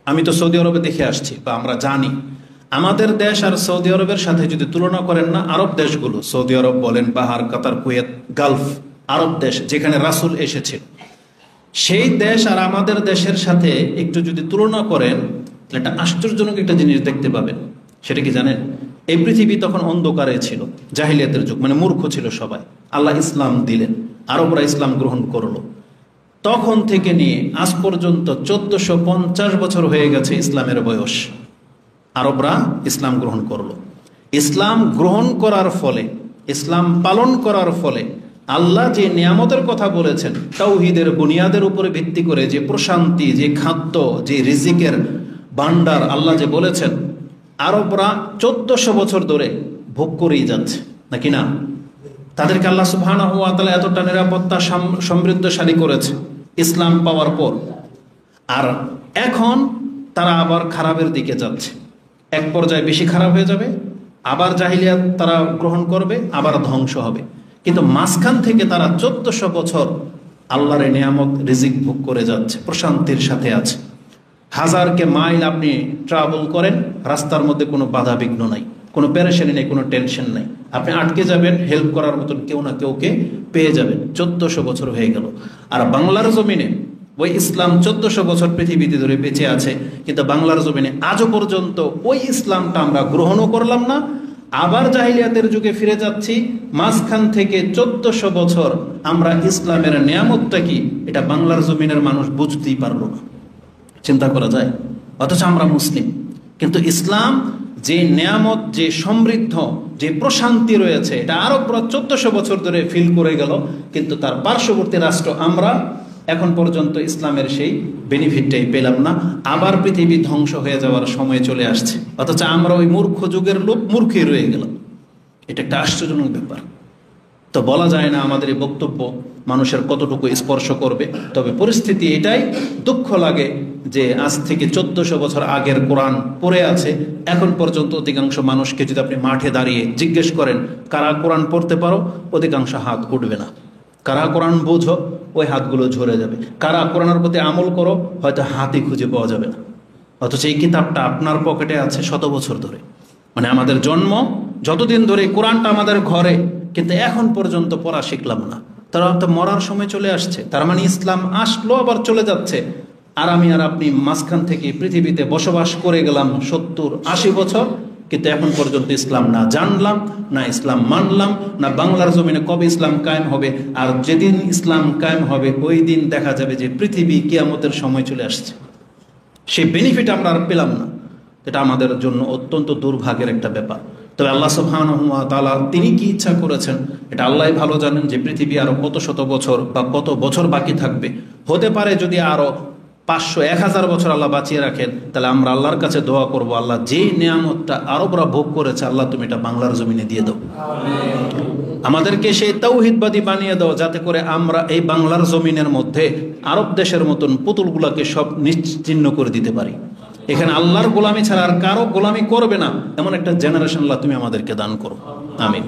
আমি তো সৌদি আরবে দেখে আসছি বা আমরা জানি, আমাদের দেশ আর সৌদি আরবের সাথে যদি তুলনা করেন না, আরব দেশগুলো, সৌদি আরব বলেন, বাহার, কাতার, কুয়েত, গালফ আরব দেশ যেখানে রাসূল এসেছিল, সেই দেশ আর আমাদের দেশের সাথে একটু যদি তুলনা করেন, একটা আশ্চর্যজনক একটা জিনিস দেখতে পাবেন। সেটা কি জানেন? এই পৃথিবী তখন অন্ধকারে ছিল, জাহিলিয়াতের যুগ, মানে মূর্খ ছিল সবাই। আল্লাহ ইসলাম দিলেন, আরবরা ইসলাম গ্রহণ করলো। তখন থেকে নিয়ে আজ পর্যন্ত 1450 বছর হয়ে গেছে ইসলামের বয়স। আরবরা ইসলাম গ্রহণ করলো। ইসলাম গ্রহণ করার ফলে, ইসলাম পালন করার ফলে আল্লাহ যে নিয়ামতের কথা বলেছেন, তাওহীদের বুনিয়াদের উপরে ভিত্তি করে যে প্রশান্তি, যে খাদ্য, যে রিজিকের ভান্ডার আল্লাহ যে বলেছেন, আরবরা 1400 বছর ধরে ভোগ করেই যাচ্ছে, নাকি না? তাদেরকে আল্লাহ সুবহানাহু ওয়া তাআলা এতটা নিরাপত্তা সমৃদ্ধশালী করেছে ইসলাম পাওয়ার পর। আর এখন তারা আবার খারাপের দিকে যাচ্ছে, এক পর্যায়ে বেশি খারাপ হয়ে যাবে, আবার জাহিলিয়াত তারা গ্রহণ করবে, আবার ধ্বংস হবে। কিন্তু মাঝখান থেকে তারা 1400 বছর আল্লাহর নিয়ামত রিজিক ভোগ করে যাচ্ছে, প্রশান্তির সাথে আছে। হাজারকে মাইল আপনি ট্রাভেল করেন, রাস্তার মধ্যে কোনো বাধা বিঘ্ন নাই, কোনো পেরেশানি নেই, কোনো টেনশন নাই। আপনি আটকে যাবেন, হেল্প করার মতন কেউ না কেউকে পেয়ে যাবেন। 1400 বছর হয়ে গেল। আর বাংলার জমিনে ওই ইসলাম 1400 বছর পৃথিবীতে ধরে বেঁচে আছে, কিন্তু বাংলার জমিনে আজও পর্যন্ত ওই ইসলামটা আমরা গ্রহণও করলাম না, আবার জাহিলিয়াতের যুগে ফিরে যাচ্ছি। মাঝখান থেকে 1400 বছর আমরা ইসলামের নিয়ামতটা কি, এটা বাংলার জমিনের মানুষ বুঝতেই পারলো না। চিন্তা করা যায়? অথচ আমরা মুসলিম, কিন্তু ইসলাম যে নিয়ামত, যে সমৃদ্ধ, যে প্রশান্তি রয়েছে, এটা আরবরা 1400 বছর ধরে ফিল করে গেল, কিন্তু তার পার্শ্ববর্তী রাষ্ট্র আমরা এখন পর্যন্ত ইসলামের সেই বেনিফিটটাই পেলাম না। আবার পৃথিবী ধ্বংস হয়ে যাওয়ার সময় চলে আসছে, অথচ আমরা ওই মূর্খ যুগের লোক মূর্খই রয়ে গেলাম। এটা একটা আশ্চর্যজনক ব্যাপার। তো বলা যায় না আমাদের এই বক্তব্য মানুষের কতটুকু স্পর্শ করবে, তবে পরিস্থিতি এটাই। দুঃখ লাগে যে আজ থেকে 1400 বছর আগের কোরআন পড়ে আছে, এখন পর্যন্ত অধিকাংশ মানুষকে যদি আপনি মাঠে দাঁড়িয়ে জিজ্ঞেস করেন কারা কোরআন পড়তে পারো, অধিকাংশ হাত উঠবে না। কারা কোরআন বোঝো, ওই হাতগুলো ঝরে যাবে। কারা কোরআনের প্রতি আমল করো, হয়তো হাতই খুঁজে পাওয়া যাবে না। অথচ এই কিতাবটা আপনার পকেটে আছে 100 বছর ধরে, মানে আমাদের জন্ম যতদিন ধরে কোরআনটা আমাদের ঘরে, কিন্তু এখন পর্যন্ত পড়া শিখলাম না। তারা তো মরার সময় চলে আসছে, তার মানে ইসলাম আসলো আবার চলে যাচ্ছে। আর আমি আর আপনি মাঝখান থেকে পৃথিবীতে বসবাস করে গেলাম 70-80 বছর, কিন্তু এখন পর্যন্ত ইসলাম না জানলাম, না ইসলাম মানলাম, না বাংলার জমিনে কবে ইসলাম কায়েম হবে। আর যেদিন ইসলাম কায়েম হবে ওই দিন দেখা যাবে যে পৃথিবী কিয়ামতের সময় চলে আসছে, সেই বেনিফিট আমরা আর পেলাম না। এটা আমাদের জন্য অত্যন্ত দুর্ভাগ্যের একটা ব্যাপার। তবে আল্লাহ সুবহানাহু ওয়া তাআলা তিনি কি ইচ্ছা করেছেন এটা আল্লাহই ভালো জানেন, যে পৃথিবী আরো কত শত বছর বা কত বছর বাকি থাকবে। হতে পারে যদি আরো 500-1000 বছর আল্লাহ বাঁচিয়ে রাখেন, তাহলে আমরা আল্লাহর কাছে দোয়া করব, আল্লাহ যে নিয়ামতটা আরবরা ভোগ করেছে, আল্লাহ তুমি এটা বাংলার জমিনে দিয়ে দাও। আমাদেরকে সেই তাওহীদবাদী বানিয়ে দাও, যাতে করে আমরা এই বাংলার জমিনের মধ্যে আরব দেশের মতন পুতুলগুলাকে সব নিশ্চিহ্ন করে দিতে পারি। এখানে আল্লাহর গোলামি ছাড়া আর কারো গোলামি করবে না, এমন একটা জেনারেশন আল্লাহ তুমি আমাদেরকে দান করো, আমিন।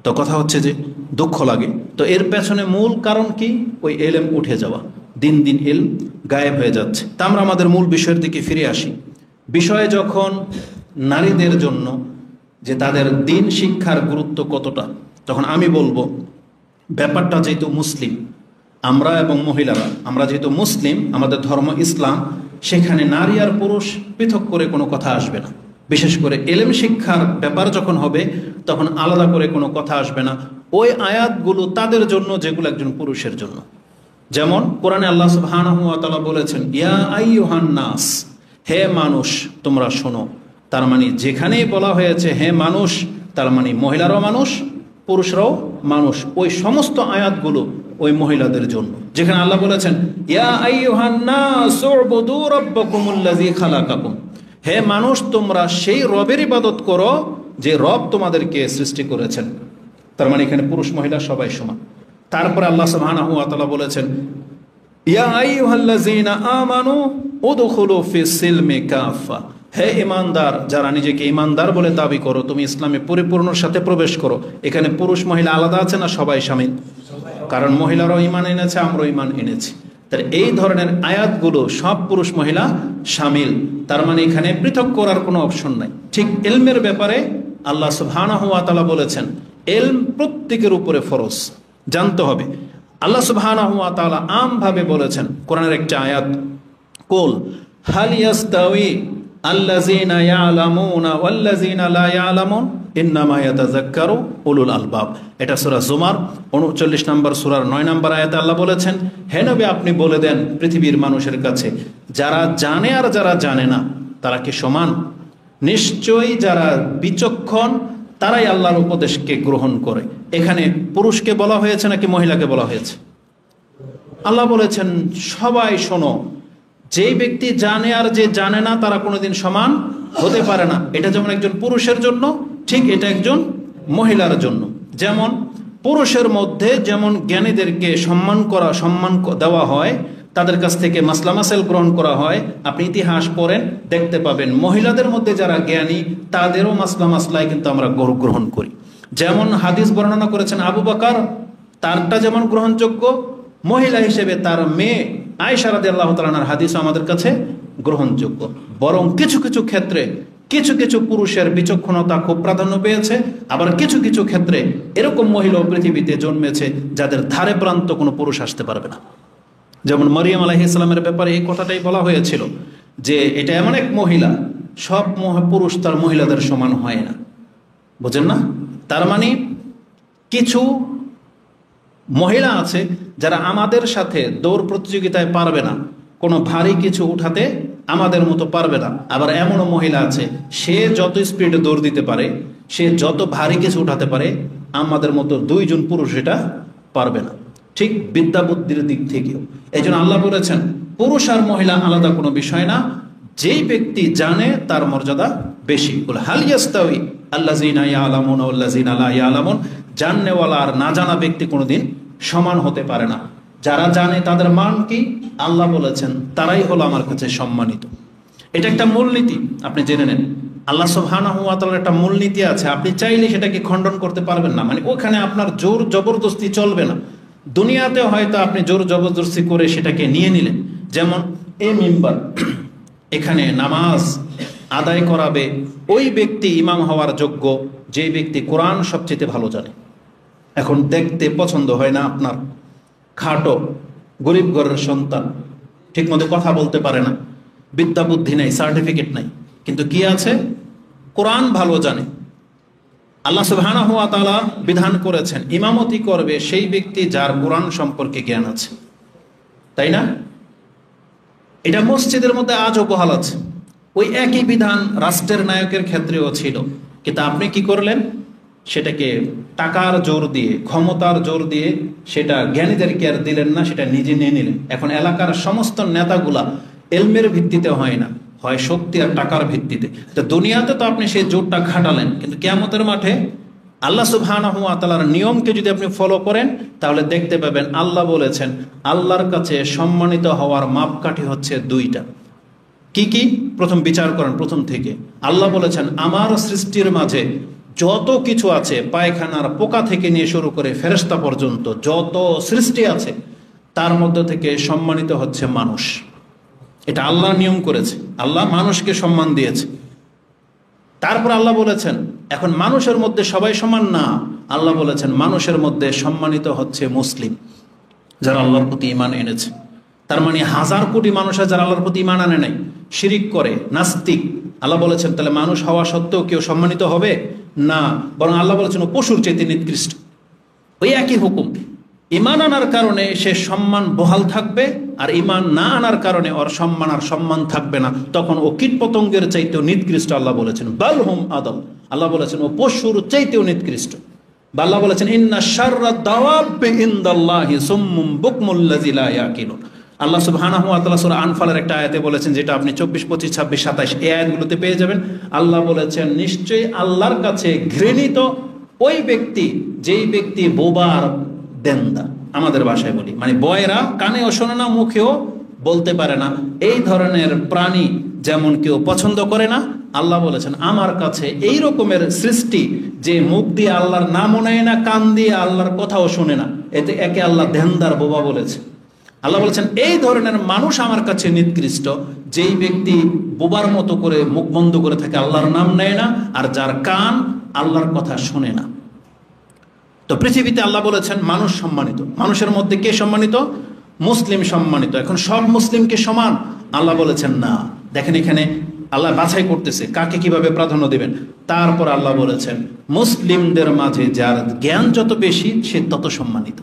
তো কথা হচ্ছে যে দুঃখ লাগে। তো এর পেছনে মূল কারণ কি? ওই এলেম উঠে যাওয়া, দিন দিন এলম গায়েব হয়ে যাচ্ছে। তা আমরা আমাদের মূল বিষয়ের দিকে ফিরে আসি। বিষয়ে যখন নারীদের জন্য যে তাদের দিন শিক্ষার গুরুত্ব কতটা, তখন আমি বলবো ব্যাপারটা যেহেতু মুসলিম আমরা এবং মহিলারা, আমরা যেহেতু মুসলিম, আমাদের ধর্ম ইসলাম, সেখানে নারী আর পুরুষ পৃথক করে কোনো কথা আসবে না। বিশেষ করে এলেম শিক্ষার ব্যাপার যখন হবে, তখন আলাদা করে কোনো কথা আসবে না। ওই আয়াতগুলো তাদের জন্য যেগুলো একজন পুরুষের জন্য। যেমন কোরআনে আল্লাহ সুবহানাহু ওয়া তাআলা বলেছেন, ইয়া আইয়ুহান নাস, হে মানুষ তোমরা শোনো। তার মানে যেখানেই বলা হয়েছে হে মানুষ, তার মানে মহিলারাও মানুষ, পুরুষরাও মানুষ। ওই সমস্ত আয়াতগুলো ওই মহিলাদের জন্য। যেখানে আল্লাহ বলেছেন, ইয়া আইয়ুহান নাস উবুদু রাব্বাকুমুল্লাযী খালাকাকুম, হে মানুষ তোমরা সেই রবের ইবাদত করো যে রব তোমাদেরকে সৃষ্টি করেছেন। তার মানে এখানে পুরুষ মহিলা সবাই সমান। তারপরে আল্লাহ সুবহানাহু ওয়া তাআলা বলেছেন, ইয়া আইয়ুহাল্লাযীনা আমানু উদখুলু ফিস সিলমি কাফা, হে ঈমানদার, যারা নিজেকে ঈমানদার বলে দাবি করো, তুমি ইসলামে পরিপূর্ণর সাথে প্রবেশ করো। এখানে পুরুষ মহিলা আলাদা আছে না? সবাই শামিল। কারণ মহিলারাও ঈমান এনেছে, আমরাও ঈমান এনেছি। তাহলে এই ধরনের আয়াতগুলো সব পুরুষ মহিলা শামিল, তার মানে এখানে পৃথক করার কোনো অপশন নাই। ঠিক ইলমের ব্যাপারে আল্লাহ সুবহানাহু ওয়া তাআলা বলেছেন ইলম প্রত্যেকের উপরে ফরজ, জানতে হবে। আল্লাহ সুবহানাহু ওয়া তাআলা আমভাবে বলেছেন কোরআনের একটা আয়াত, কুল হাল ইয়াস্তাওয়ি আল্লাযীনা ইয়ালামুনা ওয়াল্লাযীনা লা ইয়ালামুন ইন্নামা ইয়াতাযাক্কারু উলুল আলবাব। এটা সূরা জুমার 39 নম্বর সূরার 9 নম্বর আয়াতে আল্লাহ বলেছেন, হে নবী আপনি বলে দেন পৃথিবীর মানুষের কাছে, যারা জানে আর যারা জানে না তারা কি সমান? নিশ্চয়ই যারা বিচক্ষণ তারাই আল্লাহর উপদেশকে গ্রহণ করে। এখানে পুরুষকে বলা হয়েছে নাকি মহিলাকে বলা হয়েছে? আল্লাহ বলেছেন সবাই শোনো, যেই ব্যক্তি জানে আর যে জানে না তারা কোনোদিন সমান হতে পারে না। এটা যেমন একজন পুরুষের জন্য, ঠিক এটা একজন মহিলার জন্য। যেমন পুরুষের মধ্যে যেমন জ্ঞানীদেরকে সম্মান দেওয়া হয়, তাদের কাছ থেকে মাসলা মাসাইল গ্রহণ করা হয়। আপনি ইতিহাস পড়েন, দেখতে পাবেন মহিলাদের মধ্যে যারা জ্ঞানী তাদেরও মাসলা মাসলায় কিন্তু আমরা গ্রহণ করি। যেমন হাদিস বর্ণনা করেছেন আবু বকর, তারটা যেমন গ্রহণযোগ্য, মহিলা হিসেবে তার মেয়ে আয়েশা রাদিয়াল্লাহু তাআলা আনহার হাদিস আমাদের কাছে গ্রহণযোগ্য। বরং কিছু কিছু ক্ষেত্রে কিছু কিছু পুরুষের বিচক্ষণতা খুব প্রাধান্য পেয়েছে, আবার কিছু কিছু ক্ষেত্রে এরকম মহিলা পৃথিবীতে জন্মেছে যাদের ধারে প্রান্ত কোনো পুরুষ আসতে পারবে না। যেমন মারিয়াম আলাইহিস সালামের ব্যাপারে এই কথাটাই বলা হয়েছিল যে এটা এমন এক মহিলা, সব পুরুষ তার মহিলাদের সমান হয় না। বুঝেন না? তার মানে কিছু মহিলা আছে যারা আমাদের সাথে দৌড় প্রতিযোগিতায় পারবে না, কোনো ভারী কিছু উঠাতে আমাদের মতো পারবে না। আবার এমনও মহিলা আছে সে যত স্পিডে দৌড় দিতে পারে, সে যত ভারী কিছু উঠাতে পারে, আমাদের মতো দুইজন পুরুষ এটা পারবে না। ঠিক বিদ্যা বুদ্ধির দিক থেকেও এই জন্য আল্লাহ বলেছেন পুরুষ আর মহিলা আলাদা কোনো বিষয় না, যেই ব্যক্তি জানে তার মর্যাদা বেশি। হাল ইয়াস্তাওয়ি আল্লাযীনা ইয়ালামুনা ওয়াল্লাযীনা লা ইয়ালামুন, জাননেওয়ালা আর না জানা ব্যক্তি কোনোদিন সমান হতে পারে না। যারা জানে তাদের মান কি? আল্লাহ বলেছেন তারাই হলো আমার কাছে সম্মানিত। এটা একটা মূলনীতি, আপনি জেনে নেন। আল্লাহ সুবহানাহু ওয়া তাআলার একটা মূলনীতি আছে, আপনি চাইলে সেটাকে খণ্ডন করতে পারবেন না। মানে ওখানে আপনার জোর জবরদস্তি চলবে না। দুনিয়াতে হয়তো আপনি জোর জবরদস্তি করে সেটাকে নিয়ে নিলেন। যেমন এই মিম্বার, এখানে নামাজ আদায় করাবে ওই ব্যক্তি ইমাম হওয়ার যোগ্য যে ব্যক্তি কোরআন সবচেয়ে ভালো জানে। এখন দেখতে পছন্দ হয় না আপনার, খাটো, গরিব ঘরের সন্তান, ঠিকমতো কথা বলতে পারে না, বিদ্যা বুদ্ধি নাই, সার্টিফিকেট নাই, কিন্তু কি আছে? কোরআন ভালো জানে। আল্লাহ সুবহানাহু ওয়া তাআলা বিধান করেছেন ইমামতি করবে সেই ব্যক্তি যার কোরআন সম্পর্কে জ্ঞান আছে, তাই না? এটা মসজিদের মধ্যে আজও বহাল আছে। ওই একই বিধান রাষ্ট্রের নায়কের ক্ষেত্রেও ছিল, কিন্তু আপনি কি করলেন? সেটাকে টাকার জোর দিয়ে, ক্ষমতার জোর দিয়ে সেটা জ্ঞানীদেরকে আর দিলেন না, সেটা নিজে নিয়ে নিলেন। এখন এলাকার সমস্ত নেতাগুলা এলমের ভিত্তিতে হয় না, হয় শক্তি আর টাকার ভিত্তিতে। তো দুনিয়াতে তো আপনি সেই জোরটা খাটালেন, কিন্তু কিয়ামতের মাঠে আল্লাহ সুবহানাহু ওয়া তাআলার নিয়মকে যদি আপনি ফলো করেন তাহলে দেখতে পাবেন আল্লাহ বলেছেন আল্লাহর কাছে সম্মানিত হওয়ার মাপকাঠি হচ্ছে দুইটা। কি কি? প্রথম বিচার করেন প্রথম থেকে। আল্লাহ বলেছেন আমার সৃষ্টির মাঝে যত কিছু আছে, পায়খানার পোকা থেকে নিয়ে শুরু করে ফেরেশতা পর্যন্ত যত সৃষ্টি আছে, তার মধ্যে থেকে সম্মানিত হচ্ছে মানুষ। এটা আল্লাহ নিয়ম করেছে, আল্লাহ মানুষকে সম্মান দিয়েছে। তারপর আল্লাহ বলেছেন এখন মানুষের মধ্যে সবাই সমান না, আল্লাহ বলেছেন মানুষের মধ্যে সম্মানিত হচ্ছে মুসলিম, যারা আল্লাহর প্রতি ঈমান এনেছে। তার মানে হাজার কোটি মানুষ যারা আল্লাহর প্রতি ঈমান আনে নাই, শিরিক করে, নাস্তিক, আল্লাহ বলেছেন তাহলে মানুষ হওয়া সত্ত্বেও কেউ সম্মানিত হবে না, বরং আল্লাহ বলেছেন ও পশুর চাইতে নিকৃষ্ট। ওই একই হুকুম, ঈমান আনার কারণে সে সম্মান বহাল থাকবে, আর ঈমান না আনার কারণে ওর সম্মান আর সম্মান থাকবে না, তখন ও কীটপতঙ্গের চাইতেও নিকৃষ্ট। আল্লাহ বলেছেন বাল হুম আদল, আল্লাহ বলেছেন ও পশুর চাইতেও নিকৃষ্ট। বা আল্লাহ বলেছেন ইন্না শাররা দাওয়াবি ইনদাল্লাহি সুম্মুম বুকমুল লাযী লা ইয়াকিলুন। আল্লাহ সুবহানাহু ওয়া তাআলা সূরা আনফালের একটা আয়াতে বলেছেন, যেটা আপনি 24, 25, 26, 27 এই আয়াতগুলোতে পেয়ে যাবেন। আল্লাহ বলেছেন নিশ্চয়ই আল্লাহর কাছে ঘৃণিত ওই ব্যক্তি যেই ব্যক্তি বোবার দেন্দা, আমাদের ভাষায় বলি মানে বয়রা, কানেও শোনে না, মুখেও বলতে পারে না, এই ধরনের প্রাণী যেমন কেউ পছন্দ করে না। আল্লাহ বলেছেন আমার কাছে এই রকমের সৃষ্টি যে মুখ দিয়ে আল্লাহর নামও নেয় না, কান দিয়ে আল্লাহর কথাও শোনে না, এতে একে আল্লাহ দেনদার বোবা বলেছে। আল্লাহ বলেছেন এই ধরনের মানুষ আমার কাছে নিকৃষ্ট, যেই ব্যক্তি বোবার মতো করে মুখ বন্ধ করে থাকে, আল্লাহর নাম নেয় না, আর যার কান আল্লাহর কথা শোনে না। তো পৃথিবীতে আল্লাহ বলেছেন মানুষ সম্মানিত। মানুষের মধ্যে কে সম্মানিত? মুসলিম সম্মানিত। এখন সব মুসলিমকে সমান? আল্লাহ বলেছেন না। দেখেন এখানে আল্লাহ বাছাই করতেছে কাকে কিভাবে প্রাধান্য দেবেন। তারপর আল্লাহ বলেছেন মুসলিমদের মাঝে যার জ্ঞান যত বেশি সে তত সম্মানিত।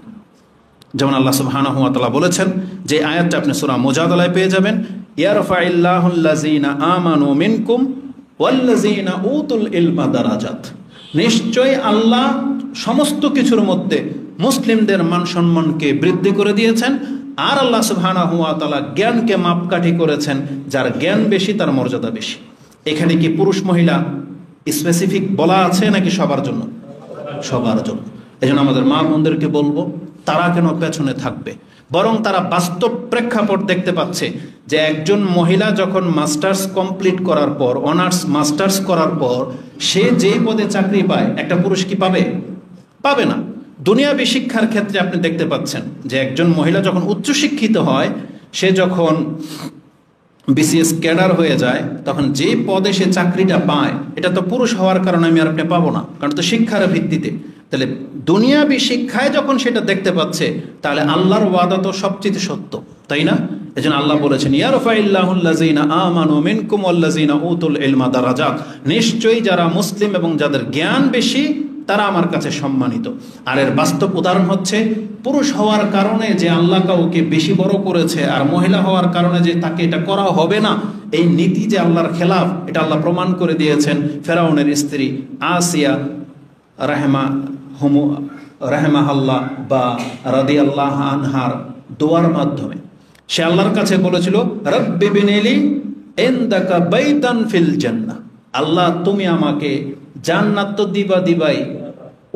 যেমন আল্লাহ সুবহানাহু ওয়া তাআলা বলেছেন, যে আয়াতটা আপনি সূরা মুজাদালায় পেয়ে যাবেন, ইয়ারফাইল্লাহুল্লাযীনা আমানু মিনকুম ওয়াল্লাযীনা উতুল ইলমা দারাজাত। নিশ্চয় আল্লাহ সমস্ত কিছুর মধ্যে মুসলিমদের মান সম্মানকে বৃদ্ধি করে দিয়েছেন, আর আল্লাহ সুবহানাহু ওয়া তাআলা জ্ঞানকে মাপকাঠি করেছেন, যার জ্ঞান বেশি তার মর্যাদা বেশি। এখানে কি পুরুষ মহিলা স্পেসিফিক বলা আছে নাকি সবার জন্য? সবার জন্য। এজন্য আমাদের মা বোনদেরকে বলবো তারা কেন পেছনে থাকবে, বরং তারা বাস্তব প্রেক্ষাপট দেখতে পাচ্ছে যে একজন মহিলা যখন মাস্টার্স কমপ্লিট করার পর, অনার্স মাস্টার্স করার পর সে যেই পদে চাকরি পায়, একটা পুরুষ কি পাবে? পাবে না। দুনিয়াবী শিক্ষার ক্ষেত্রে আপনি দেখতে পাচ্ছেন যে একজন মহিলা যখন উচ্চশিক্ষিত হয়, সে যখন বিসিএস ক্যাডার হয়ে যায়, তখন যে পদে সে চাকরিটা পায়, এটা তো পুরুষ হওয়ার কারণে আমি আর আপনি পাবো না, কারণ তো শিক্ষার ভিত্তিতে। তাহলে দুনিয়াবী শিক্ষায় যখন সেটা দেখতে পাচ্ছে, তাহলে আল্লাহর ওয়াদা তো সবচেয়ে সত্য, তাই না? এজন্য আল্লাহ বলেছেন ইয়ারফাইল্লাহুল্লাযীনা আমানু মিনকুম ওয়াল্লাযীনা উতুল ইলমা দারাজাত। নিশ্চয়ই যারা মুসলিম এবং যাদের জ্ঞান বেশি তারা আমার কাছে সম্মানিত। আর এর বাস্তব উদাহরণ হচ্ছে পুরুষ হওয়ার কারণে যে আল্লাহ কাউকে বেশি বড় করেছে, আর মহিলা হওয়ার কারণে যে তাকে এটা করা হবে না, এই নীতি যে আল্লাহর খেলাফ, এটা আল্লাহ প্রমাণ করে দিয়েছেন ফেরাউনের স্ত্রী আসিয়া রাহমাহাল্লাহ বা রাদিয়াল্লাহু আনহার দোয়ার মাধ্যমে। সে আল্লাহর কাছে বলেছিল রব্বি বিনিলি ইনদাকা বাইতান ফিল জান্নাহ, আল্লাহ তুমি আমাকে জান্নাত তো দিবাই,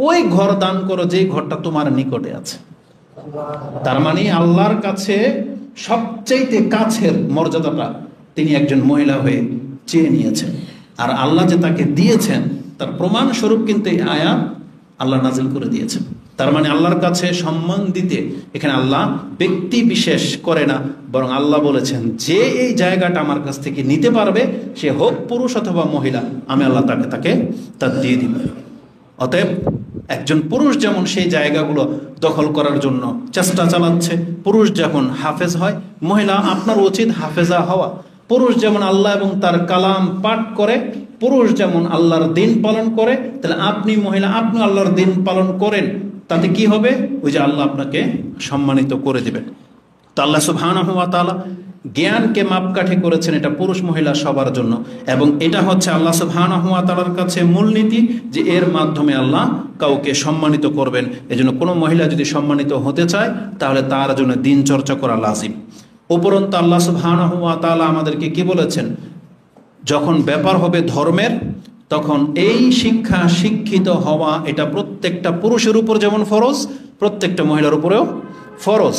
ওই ঘর দান করো যে ঘরটা তোমার নিকটে আছে। তার মানে আল্লাহর কাছে সবচাইতে কাছের মর্যাদাটা তিনি একজন মহিলা হয়ে চেয়ে নিয়েছেন, আর আল্লাহ যে তাকে দিয়েছেন তার প্রমাণ স্বরূপ কিন্তু এই আয়াত আল্লাহ নাজিল করে দিয়েছেন। তার মানে আল্লাহর কাছে সম্মান দিতে এখানে আল্লাহ ব্যক্তি বিশেষ করে না, বরং আল্লাহ বলেছেন যে এই জায়গাটা আমার কাছ থেকে নিতে পারবে, সে হোক পুরুষ অথবা মহিলা, আমি আল্লাহ তাকে তার দিয়ে দিব। অতএব একজন পুরুষ যেমন সেই জায়গাগুলো দখল করার জন্য চেষ্টা চালাচ্ছে, পুরুষ যখন হাফেজ হয়, মহিলা আপনার উচিত হাফেজা হওয়া। পুরুষ যেমন আল্লাহ এবং তার কালাম পাঠ করে, পুরুষ যেমন আল্লাহর দিন পালন করে, তাহলে আপনি মহিলা আপনি আল্লাহর দিন পালন করেন, তাতে কি হবে? ওই যে আল্লাহ আপনাকে সম্মানিত করে দিবেন। তো আল্লাহ সুবহানাহু ওয়া তাআলা জ্ঞানকে মাপকাঠি করেছেন এটা পুরুষ মহিলা সবার জন্য, এবং এটা হচ্ছে আল্লাহ সুবহানাহু ওয়া তাআলার কাছে মূলনীতি যে এর মাধ্যমে আল্লাহ কাউকে সম্মানিত করবেন। এজন্য কোনো মহিলা যদি সম্মানিত হতে চায় তাহলে তার জন্য দিন চর্চা করা লাজিম। উপরন্তু আল্লাহ সুবহানাহু ওয়া তাআলা আমাদেরকে কি বলেছেন? যখন ব্যাপার হবে ধর্মের, তখন এই শিক্ষা শিক্ষিত হওয়া এটা প্রত্যেকটা পুরুষের উপর যেমন ফরজ, প্রত্যেকটা মহিলার উপরেও ফরজ।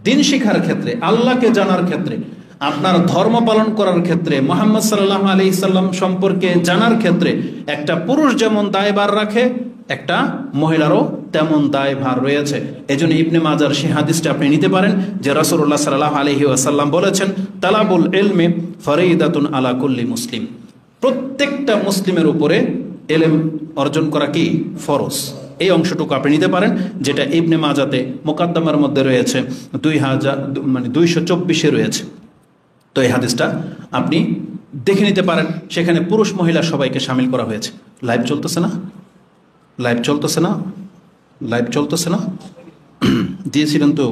দিন শিক্ষার ক্ষেত্রে, আল্লাহকে জানার ক্ষেত্রে, আপনার ধর্ম পালন করার ক্ষেত্রে, মুহাম্মদ সাল্লাল্লাহু আলাইহি সাল্লাম সম্পর্কে জানার ক্ষেত্রে একটা পুরুষ যেমন দায়ভার রাখে, একটা মহিলারও তেমন দায়ভার রয়েছে। এজন্য ইবনে মাজার সেই হাদিসটা আপনি নিতে পারেন যে রাসূলুল্লাহ সাল্লাল্লাহু আলাইহি ওয়াসাল্লাম বলেছেন তালাবুল ইলমি ফরিদাতুন আলা কুল্লি মুসলিম। প্রত্যেকটা মুসলিমের উপরে ইলম অর্জন করা কি ফরজ। এই অংশটুকু আপনি নিতে পারেন, যেটা ইবনে মাজাতে মুকাদ্দমার মধ্যে রয়েছে 224 রয়েছে। তো এই হাদিসটা আপনি দেখে নিতে পারেন, সেখানে পুরুষ মহিলা সবাইকে শামিল করা হয়েছে। লাইভ চলতেছে না? লাইভ চলতেছে না দিয়েছিলেন তো।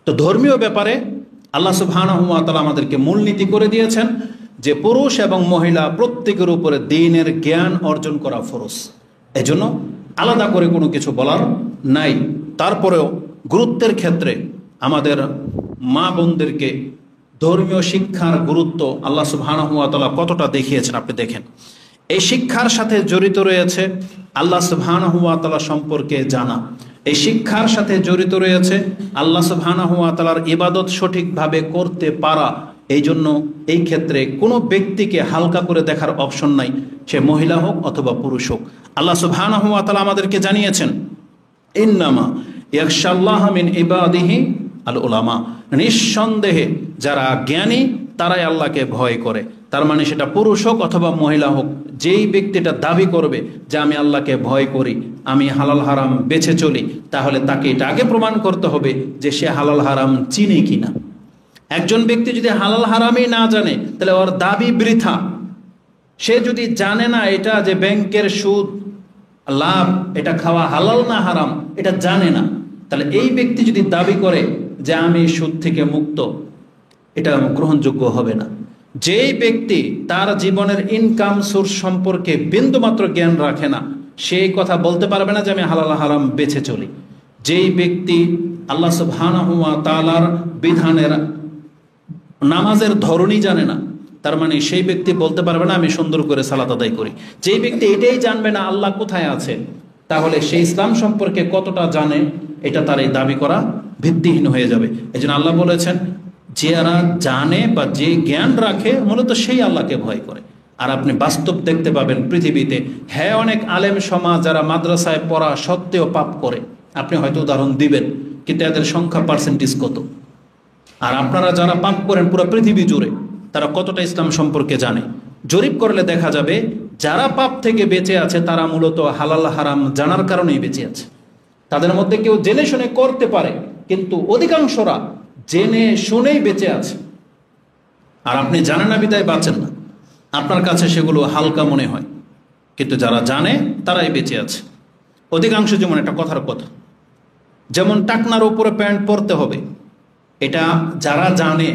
তো ধর্মীয় ব্যাপারে আল্লাহ সুবহানাহু ওয়া তাআলা আমাদেরকে মূলনীতি করে দিয়েছেন যে পুরুষ এবং মহিলা প্রত্যেকের উপরে দ্বীনের জ্ঞান অর্জন করা ফরজ। এজন্য আলাদা করে কোনো কিছু বলার নাই। তারপরেও গুরুত্বের ক্ষেত্রে আমাদের মা বোনদেরকে ধর্মীয় শিক্ষার গুরুত্ব আল্লাহ সুবহানাহু ওয়া তাআলা কতটা দেখিয়েছেন আপনি দেখেন। এই শিক্ষার সাথে জড়িত রয়েছে আল্লাহ সুবহানাহু ওয়া তাআলা সম্পর্কে জানা, এই শিক্ষার সাথে জড়িত রয়েছে আল্লাহ সুবহানাহু ওয়া তাআলার ইবাদত সঠিকভাবে করতে পারা। এই জন্য এই ক্ষেত্রে কোনো ব্যক্তিকে হালকা করে দেখার অপশন নাই, সে মহিলা হোক অথবা পুরুষ হোক। আল্লাহ সুবহানাহু ওয়া তাআলা আমাদেরকে জানিয়েছেন ইন্নামা ইয়াখশাল্লাহ মিন ইবাদিহি আল উলামা, নিঃসন্দেহে যারা জ্ঞানী তারাই আল্লাহকে ভয় করে। তার মানে সেটা পুরুষ হোক অথবা মহিলা হোক, যেই ব্যক্তিটা দাবি করবে যে আমি আল্লাহকে ভয় করি, আমি হালাল হারাম বেছে চলি, তাহলে তাকে এটা আগে প্রমাণ করতে হবে যে সে হালাল হারাম চিনে কিনা। একজন ব্যক্তি যদি হালাল হারামই না জানে তাহলে ওর দাবি বৃথা। সে যদি জানে না এটা যে ব্যাংকের সুদ লাভ এটা খাওয়া হালাল না হারাম, এটা জানে না, তাহলে এই ব্যক্তি যদি দাবি করে যে আমি সুদ থেকে মুক্ত, এটা গ্রহণযোগ্য হবে না। যেই ব্যক্তি তার জীবনের ইনকাম সোর্স সম্পর্কে বিন্দুমাত্র জ্ঞান রাখে না, সেই কথা বলতে পারবে না যে আমি হালাল হারাম বেছে চলি। যেই ব্যক্তি আল্লাহ সুবহানাহু ওয়া তাআলার বিধানের নামাজের ধরনই জানে না, তার মানে সেই ব্যক্তি বলতে পারবে না আমি সুন্দর করে সালাত আদায় করি। যেই ব্যক্তি এটাই জানবে না আল্লাহ কোথায় আছে, তাহলে সে ইসলাম সম্পর্কে কতটা জানে এটা তার এই দাবি করা ভিত্তিহীন হয়ে যাবে। এই জন্য আল্লাহ বলেছেন যারা জানে বা যে জ্ঞান রাখে মূলত সেই আল্লাহকে ভয় করে। আর আপনি বাস্তব দেখতে পাবেন পৃথিবীতে, হ্যাঁ অনেক আলেম সমাজ যারা মাদ্রাসায় পড়া সত্ত্বেও পাপ করে, আপনি হয়তো উদাহরণ দিবেন, কিন্তু এদের সংখ্যা পার্সেন্টেজ কত? আর আপনারা যারা পাপ করেন পুরো পৃথিবী জুড়ে, তারা কতটা ইসলাম সম্পর্কে জানে? জরিপ করলে দেখা যাবে যারা পাপ থেকে বেঁচে আছে তারা মূলত হালাল হারাম জানার কারণেই বেঁচে আছে। তাদের মধ্যে কেউ জেনে শুনে করতে পারে, কিন্তু অধিকাংশরা জেনে শুনেই বেঁচে আছে। আর আপনি জানেন না বিদায় বাঁচেন না, আপনার কাছে সেগুলো হালকা মনে হয়, কিন্তু যারা জানে তারাই বেঁচে আছে অধিকাংশ। যেমন একটা কথার কথা, যেমন টাকনার উপরে প্যান্ট পরতে হবে, এটা যারা জানে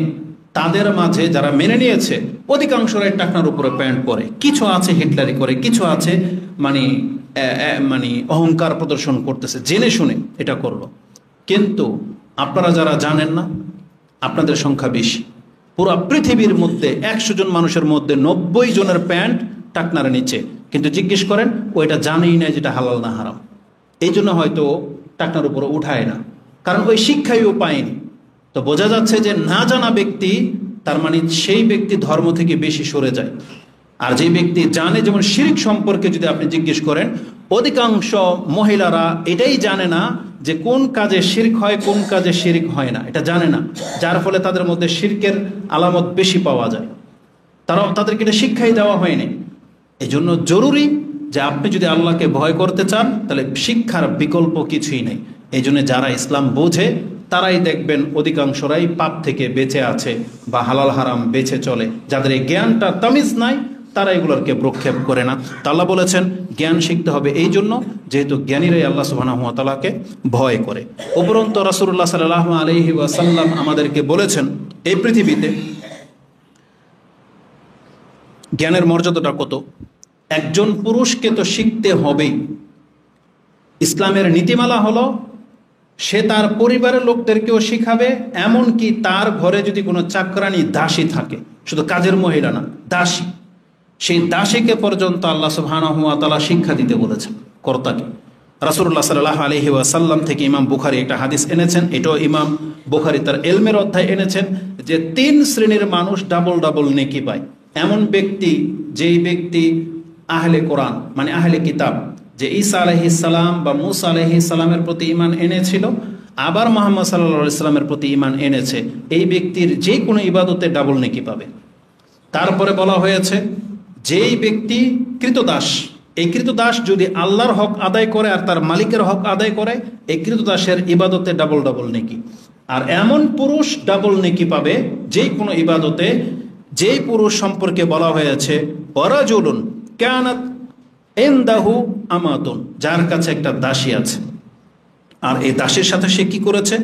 তাদের মাঝে যারা মেনে নিয়েছে অধিকাংশরাই টাকনার উপরে প্যান্ট পরে। কিছু আছে হিটলারি করে, কিছু আছে মানে অহংকার প্রদর্শন করতেছে, জেনে শুনে এটা করলো। কিন্তু আপনারা যারা জানেন না, আপনাদের সংখ্যা বেশি। পুরো পৃথিবীর মধ্যে 100 জন মানুষের মধ্যে 90 জনের প্যান্ট টাকনার নিচে, কিন্তু জিজ্ঞেস করেন ওইটা জানেই না যেটা হালাল না হারাম। এই জন্য হয়তো টাকনার উপরে উঠায় না, কারণ ওই শিক্ষাইও পায়নি। তো বোঝা যাচ্ছে যে না জানা ব্যক্তি, তার মানে সেই ব্যক্তি ধর্ম থেকে বেশি সরে যায়। আর যে ব্যক্তি জানে, যেমন শিরক সম্পর্কে যদি আপনি জিজ্ঞেস করেন, অধিকাংশ মহিলারা এটাই জানে না যে কোন কাজে শিরক হয় কোন কাজে শিরক হয় না, এটা জানে না, যার ফলে তাদের মধ্যে শিরকের আলামত বেশি পাওয়া যায়। তাদেরকে এটা শিক্ষাই দেওয়া হয়নি। এই জন্য জরুরি যে আপনি যদি আল্লাহকে ভয় করতে চান তাহলে শিক্ষার বিকল্প কিছুই নেই। এই জন্য যারা ইসলাম বোঝে তারাই দেখবেন অধিকাংশরাই পাপ থেকে বেঁচে আছে বা হালাল হারাম বেছে চলে। যাদের এই জ্ঞানটা তামিজ নাই তারা এগুলোকে প্রক্ষেপ করে না। তা আল্লাহ বলেছেন জ্ঞান শিখতে হবে এই জন্য, যেহেতু জ্ঞানীরাই আল্লাহ সুবহানাহু ওয়া তাআলাকে ভয় করে। উপরন্তু রাসূলুল্লাহ সাল্লাল্লাহু আলাইহি ওয়াসাল্লাম আমাদেরকে বলেছেন এই পৃথিবীতে জ্ঞানের মর্যাদাটা কত। একজন পুরুষকে তো শিখতে হবেই। ইসলামের নীতিমালা হলো সে তার পরিবারের লোকদেরকেও শিখাবে, এমনকি তার ঘরে যদি কোনো চাকরানি দাসী থাকে, শুধু কাজের মহিলা না, দাসী, সেই দাসীকে পর্যন্ত আল্লাহ সুবহানাহু ওয়া তাআলা শিক্ষা দিতে বলেছেন কর্তাকে। রাসূলুল্লাহ সাল্লাল্লাহু আলাইহি ওয়াসাল্লাম থেকে ইমাম বুখারী একটা হাদিস এনেছেন, এটাও ইমাম বুখারী তার ইলমের অধ্যায় এনেছেন, যে 3 শ্রেণীর মানুষ ডাবল নেকি পায়। এমন ব্যক্তি, যেই ব্যক্তি আহলে কোরআন মানে আহলে কিতাব, যে ঈসা আলাইহিস সালাম বা মূসা আলাইহিস সালামের প্রতি ঈমান এনেছিল, আবার মুহাম্মদ সাল্লাল্লাহু আলাইহি সাল্লামের প্রতি ঈমান এনেছে, এই ব্যক্তির যে কোনো ইবাদতে ডাবল নেকি পাবে। তারপরে বলা হয়েছে যেই ব্যক্তি কৃতদাস, এই কৃতদাস যদি আল্লাহর হক আদায় করে আর তার মালিকের হক আদায় করে, এই কৃতদাসের ইবাদতে ডাবল নেকি। আর এমন পুরুষ ডাবল নেকি পাবে যেই কোনো ইবাদতে, যেই পুরুষ সম্পর্কে বলা হয়েছে ওয়ারাজুলুন কানাত ইনদাহু আমাতুন, যার কাছে একটা দাসী আছে, আর এই দাসীর সাথে সে কি করেছে,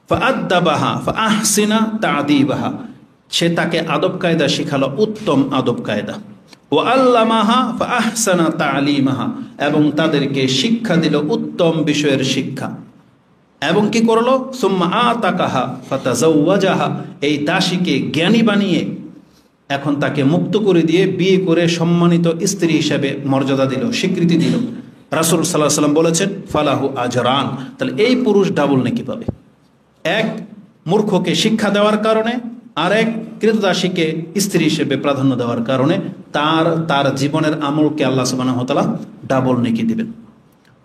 ফাআদ্দাবাহা ফাআহসিনা তা'দীবাহা, সে তাকে আদব কায়দা শিখালো, উত্তম আদব কায়দা। ওয়া আল্লামাহা ফাআহসানা তা'লিমাহা, এবং তাদেরকে শিক্ষা দিল উত্তম বিষয়ের শিক্ষা। এবং কি করলো, সুম্মা আতাকাহা ফাতাজাওয়াজাহা, এই দাসীকে জ্ঞানী বানিয়ে এখন তাকে মুক্ত করে দিয়ে বিয়ে করে সম্মানিত স্ত্রী হিসেবে মর্যাদা দিল, স্বীকৃতি দিল। রাসূল সাল্লাল্লাহু আলাইহি ওয়াসাল্লাম বলেছেন ফালাহু আজরান, তাহলে এই পুরুষ ডাবল নেকি পাবে। এক মূর্খকে শিক্ষা দেওয়ার কারণে, আর এক কৃতদাসীকে স্ত্রী হিসেবে প্রাধান্য দেওয়ার কারণে তার জীবনের আমলকে আল্লাহ সুবহানাহু ওয়া তাআলা ডাবল নেকি দিবেন।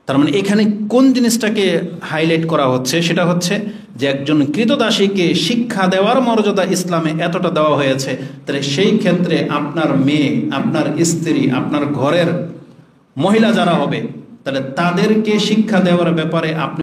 তার মানে এখানে কোন জিনিসটাকে হাইলাইট করা হচ্ছে, সেটা হচ্ছে যে একজন কৃতদাসীকে শিক্ষা দেওয়ার মর্যাদা ইসলামে এতটা দেওয়া হয়েছে, তাহলে সেই ক্ষেত্রে আপনার মেয়ে, আপনার স্ত্রী, আপনার ঘরের মহিলা যারা হবে, তাহলে তাদেরকে শিক্ষা দেওয়ার ব্যাপারে আপনি